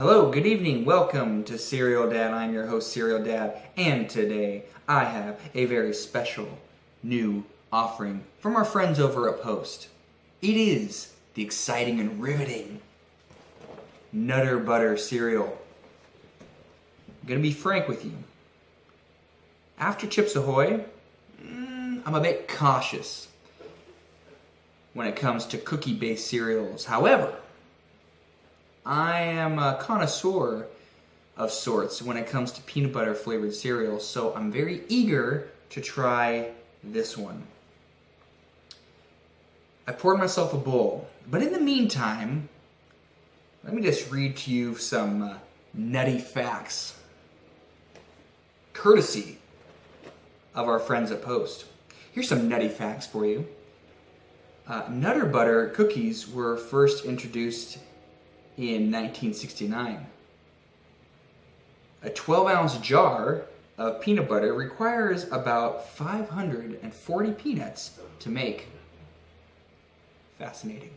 Hello, good evening, welcome to Serial Dad. I'm your host, Serial Dad, and today I have a very special new offering from our friends over at Post. It is the exciting and riveting Nutter Butter cereal. I'm gonna be frank with you. After Chips Ahoy, I'm a bit cautious when it comes to cookie-based cereals. However, I am a connoisseur of sorts when it comes to peanut butter flavored cereal, so I'm very eager to try this one. I poured myself a bowl, but in the meantime, let me just read to you some nutty facts, courtesy of our friends at Post. Here's some nutty facts for you. Nutter Butter cookies were first introduced in 1969. A 12-ounce jar of peanut butter requires about 540 peanuts to make. Fascinating.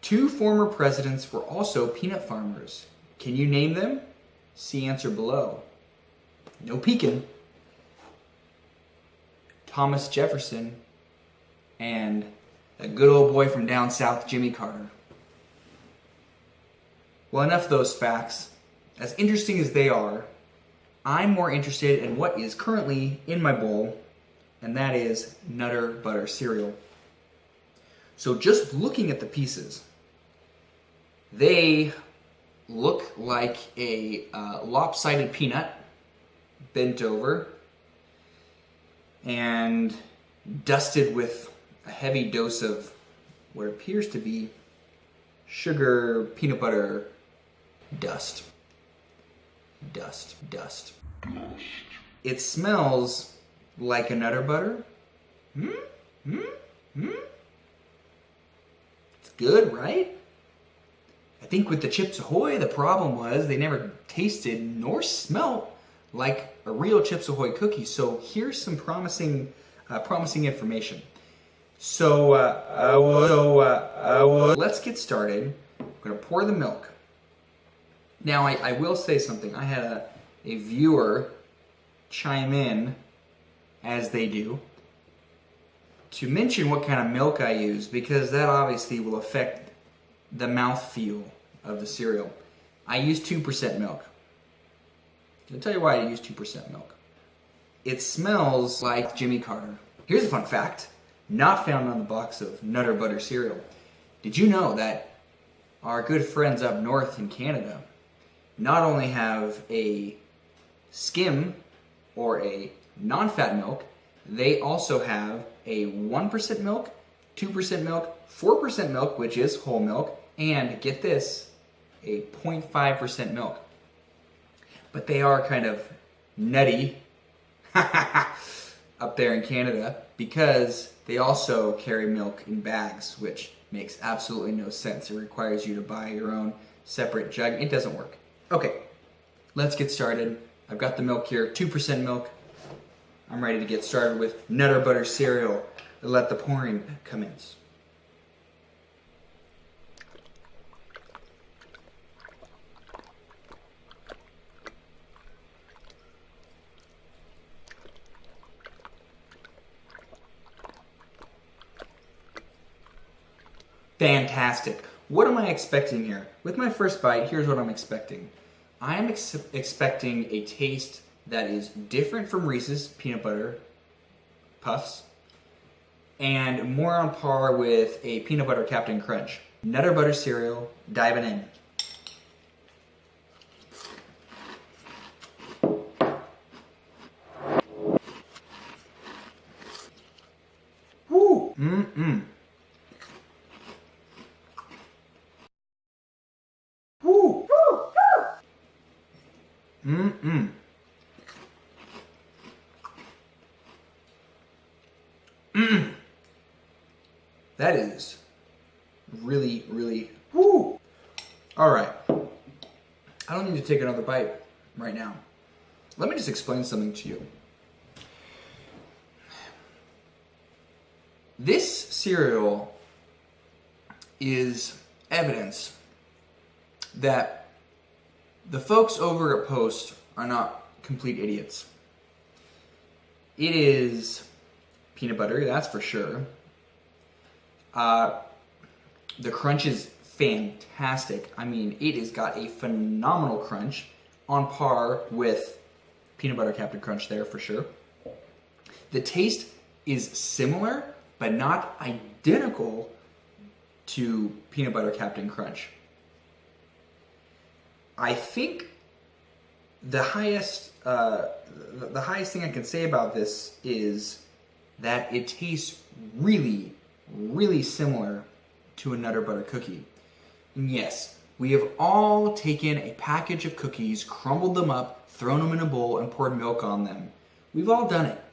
Two former presidents were also peanut farmers. Can you name them? See answer below. No peeking. Thomas Jefferson and a good old boy from down south, Jimmy Carter. Well, enough of those facts. As interesting as they are, I'm more interested in what is currently in my bowl, and that is Nutter Butter cereal. So just looking at the pieces, they look like a lopsided peanut bent over and dusted with a heavy dose of what appears to be sugar, peanut butter, dust. It smells like a Nutter Butter. It's good, right? I think with the Chips Ahoy, the problem was they never tasted nor smelt like a real Chips Ahoy cookie. So here's some promising information. Let's get started. I'm gonna pour the milk. Now, I will say something. I had a viewer chime in, as they do, to mention what kind of milk I use, because that obviously will affect the mouthfeel of the cereal. I use 2% milk. I'll tell you why I use 2% milk. It smells like Jimmy Carter. Here's a fun fact, not found on the box of Nutter Butter cereal. Did you know that our good friends up north in Canada not only have a skim or a non-fat milk, they also have a 1% milk, 2% milk, 4% milk, which is whole milk, and get this, a 0.5% milk. But they are kind of nutty up there in Canada because they also carry milk in bags, which makes absolutely no sense. It requires you to buy your own separate jug. It doesn't work. Okay, let's get started. I've got the milk here, 2% milk. I'm ready to get started with Nutter Butter cereal. Let the pouring commence. Fantastic. What am I expecting here? With my first bite, here's what I'm expecting. I am expecting a taste that is different from Reese's peanut butter puffs and more on par with a peanut butter Captain Crunch. Nutter Butter cereal, diving in. Woo! Woo! That is really, really, woo! All right. I don't need to take another bite right now. Let me just explain something to you. This cereal is evidence that the folks over at Post are not complete idiots. It is peanut buttery, that's for sure. The crunch is fantastic. I mean, it has got a phenomenal crunch, on par with peanut butter Captain Crunch there for sure. The taste is similar, but not identical to peanut butter Captain Crunch. I think the highest thing I can say about this is that it tastes really, really similar to a Nutter Butter cookie. And yes, we have all taken a package of cookies, crumbled them up, thrown them in a bowl, and poured milk on them. We've all done it.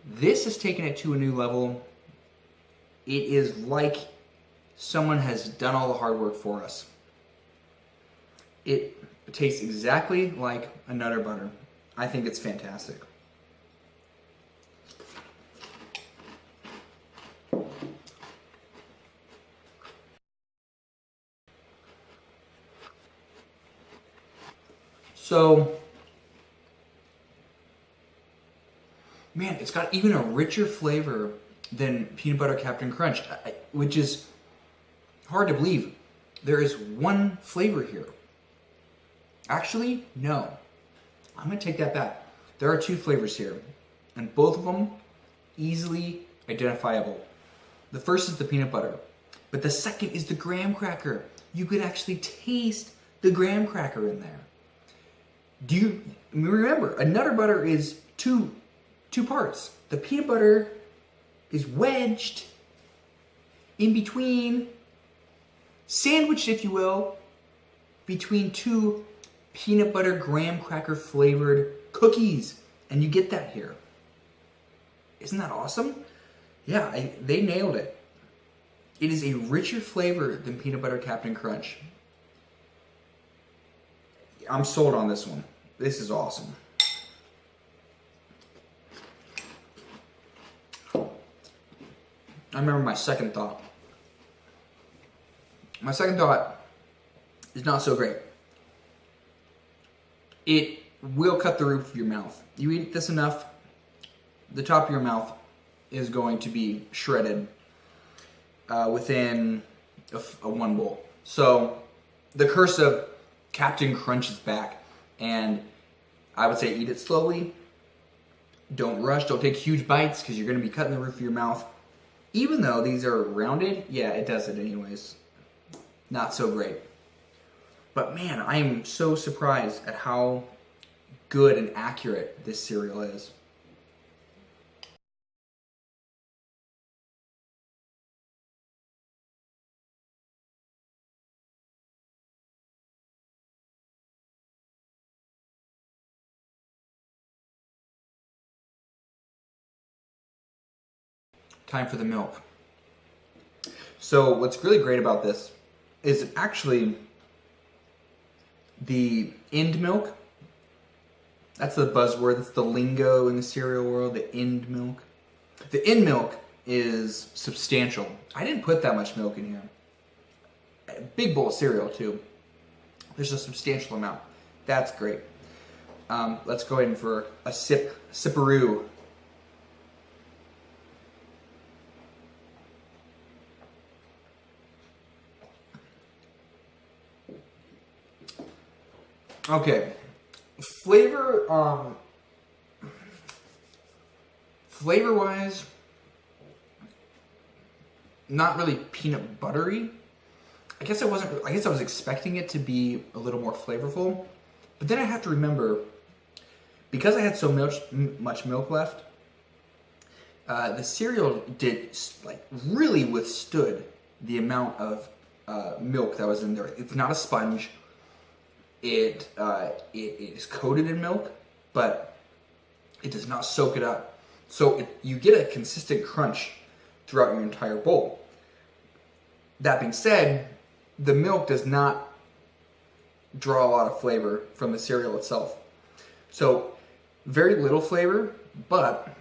This has taken it to a new level. It is like someone has done all the hard work for us. It tastes exactly like a Nutter Butter. I think it's fantastic. So, man, it's got even a richer flavor than peanut butter Captain Crunch, which is hard to believe. There is one flavor here. Actually, no. I'm going to take that back. There are two flavors here, and both of them easily identifiable. The first is the peanut butter, but the second is the graham cracker. You could actually taste the graham cracker in there. Do you remember, a Nutter Butter is two parts. The peanut butter is wedged in between, sandwiched, if you will, between two peanut butter graham cracker flavored cookies. And you get that here. Isn't that awesome? Yeah, they nailed it. It is a richer flavor than peanut butter Captain Crunch. I'm sold on this one. This is awesome. I remember my second thought. My second thought is not so great. It will cut the roof of your mouth. You eat this enough, the top of your mouth is going to be shredded within a one bowl. So the curse of Captain Crunch is back, and I would say eat it slowly. Don't rush, don't take huge bites, because you're going to be cutting the roof of your mouth. Even though these are rounded, yeah, it does it anyways. Not so great. But man, I am so surprised at how good and accurate this cereal is. Time for the milk. So what's really great about this is actually the end milk. That's the buzzword, that's the lingo in the cereal world, the end milk. The end milk is substantial. I didn't put that much milk in here. A big bowl of cereal too. There's a substantial amount. That's great. Let's go ahead and for a sipperoo. Okay, flavor-wise, not really peanut buttery. I guess I was expecting it to be a little more flavorful, but then I have to remember, because I had so much milk left, the cereal really withstood the amount of milk that was in there. It's not a sponge. It is coated in milk, but it does not soak it up. So you get a consistent crunch throughout your entire bowl. That being said, the milk does not draw a lot of flavor from the cereal itself. So very little flavor, but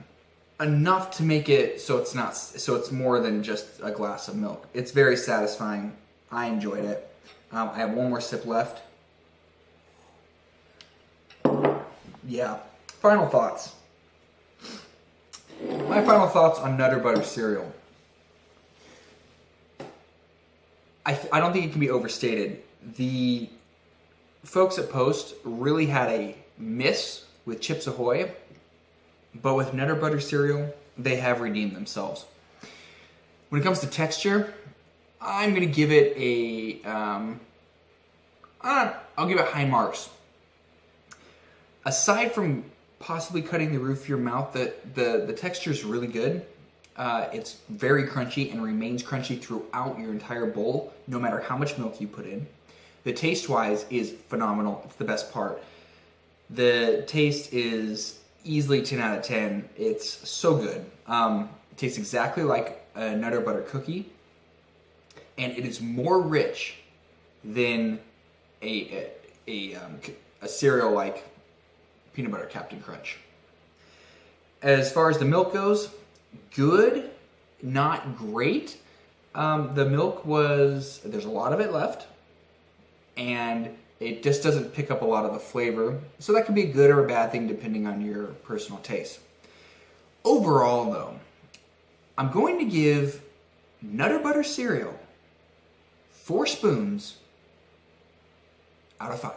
enough to make it so it's more than just a glass of milk. It's very satisfying. I enjoyed it. I have one more sip left. Yeah. Final thoughts. My final thoughts on Nutter Butter cereal. I don't think it can be overstated. The folks at Post really had a miss with Chips Ahoy, but with Nutter Butter cereal, they have redeemed themselves. When it comes to texture, I'm going to give it I'll give it high marks. Aside from possibly cutting the roof of your mouth, the texture is really good. It's very crunchy and remains crunchy throughout your entire bowl, no matter how much milk you put in. The taste-wise is phenomenal. It's the best part. The taste is easily 10 out of 10. It's so good. It tastes exactly like a Nutter Butter cookie, and it is more rich than a cereal like Peanut Butter Captain Crunch. As far as the milk goes, good, not great. The milk there's a lot of it left, and it just doesn't pick up a lot of the flavor. So that could be a good or a bad thing depending on your personal taste. Overall though, I'm going to give Nutter Butter cereal 4 spoons out of 5.